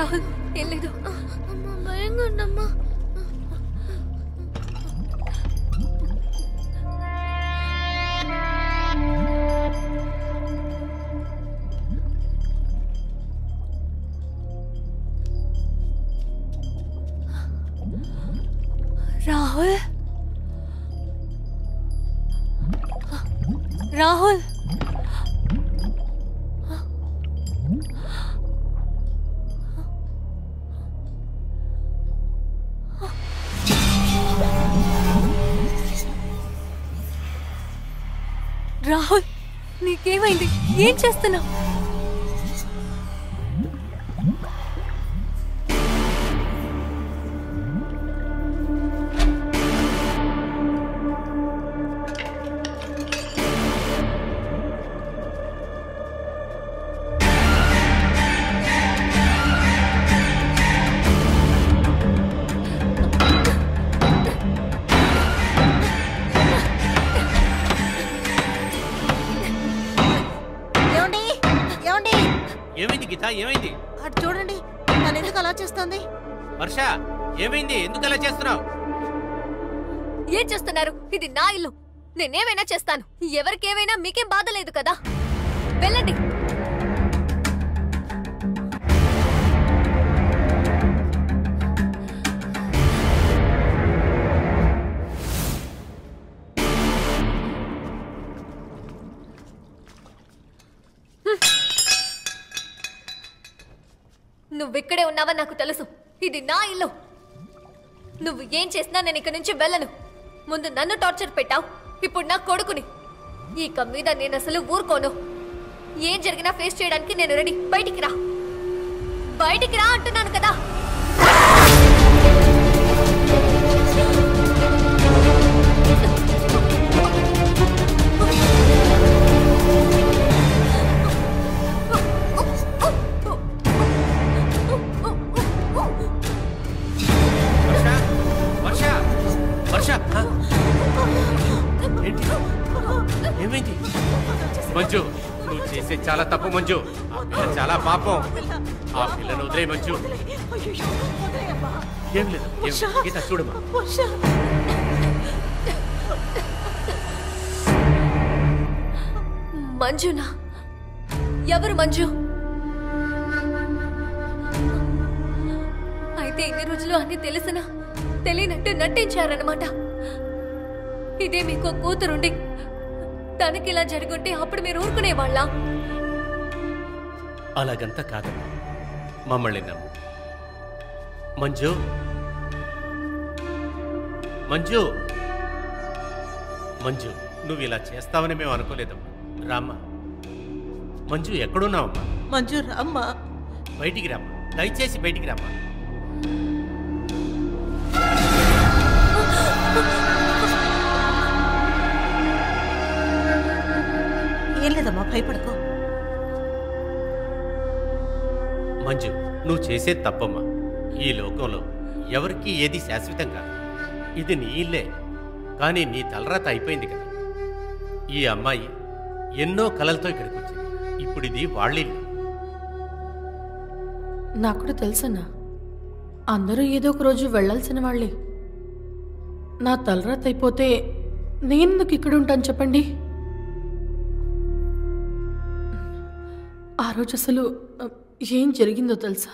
రాహుల్ ఏం లేదు. అమ్మా భయంగా ఉందమ్మా. రాహుల్ రాహుల్ రాహుల్ నీకేమైంది? ఏం చేస్తున్నావు? ఏమైంది గీత? ఏమైంది? అటు చూడండి, తను ఎందుకు అలా చేస్తుంది? వర్ష ఏమైంది? ఎందుకు అలా చేస్తున్నావు? ఏం చేస్తున్నారు? ఇది నా ఇల్లు, నేనేమైనా చేస్తాను. ఎవరికేమైనా మీకేం బాధ లేదు కదా. వెళ్ళండి. నువ్విక్కడే ఉన్నావని నాకు తెలుసు. ఇది నా ఇల్లు. నువ్వు ఏం చేసినా నేను ఇక్కడి నుంచి వెళ్ళను. ముందు నన్ను టార్చర్ పెట్టావు, ఇప్పుడు నా కొడుకుని. ఇక మీద నేను అసలు ఊరుకోను. ఏం జరిగినా ఫేస్ చేయడానికి నేను రెడీ. బయటికి రా, బయటికి రా అంటున్నాను కదా. ఏమైంది మంజు? నువ్వు చేసే చాలా తప్పు మంజు. ఆ పిల్ల చాలా పాపం. ఆ పిల్లను వదిలే మంజు. ఏం లేదు. గీత చూడమ్మా. మంజునా? ఎవరు మంజు? అయితే ఇన్ని రోజులు అన్ని తెలిసినా తెలియనట్టు నటించారన్నమాట. ఇదే మీకు కూతురుండి తనకి ఇలా జరుగుంటే అప్పుడు మీరు ఊరుకునేవాళ్ళ? అలాగంతా కాదమ్మా, మమ్మల్ని నమ్ము. మంజు, మంజు, మంజు, నువ్వు ఇలా చేస్తావని మేము అనుకోలేదమ్మా. రామ్మా. మంజు ఎక్కడున్నావమ్మా? మంజు రామ్మా. బయటికి రామ్మా, దయచేసి బయటికి రామ్మా. ఏం లేదమ్మా, భయపడకో. మంజు, నువ్వు చేసేది తప్పమ్మా. ఈ లోకంలో ఎవరికి ఏది శాశ్వతం కాదు. ఇది నీ ఇల్లే, కానీ నీ తలరాత అయిపోయింది కదా. ఈ అమ్మాయి ఎన్నో కలలతో ఇక్కడికి వచ్చింది. ఇప్పుడు ఇది వాళ్ళిల్లు. నాకు కూడా తెలుసన్నా, అందరూ ఏదో ఒక రోజు వెళ్లాల్సిన వాళ్ళే. నా తలరాత అయిపోతే నేనెందుకు ఇక్కడ ఉంటాను చెప్పండి? ఆ రోజు అసలు ఏం జరిగిందో తెలుసా?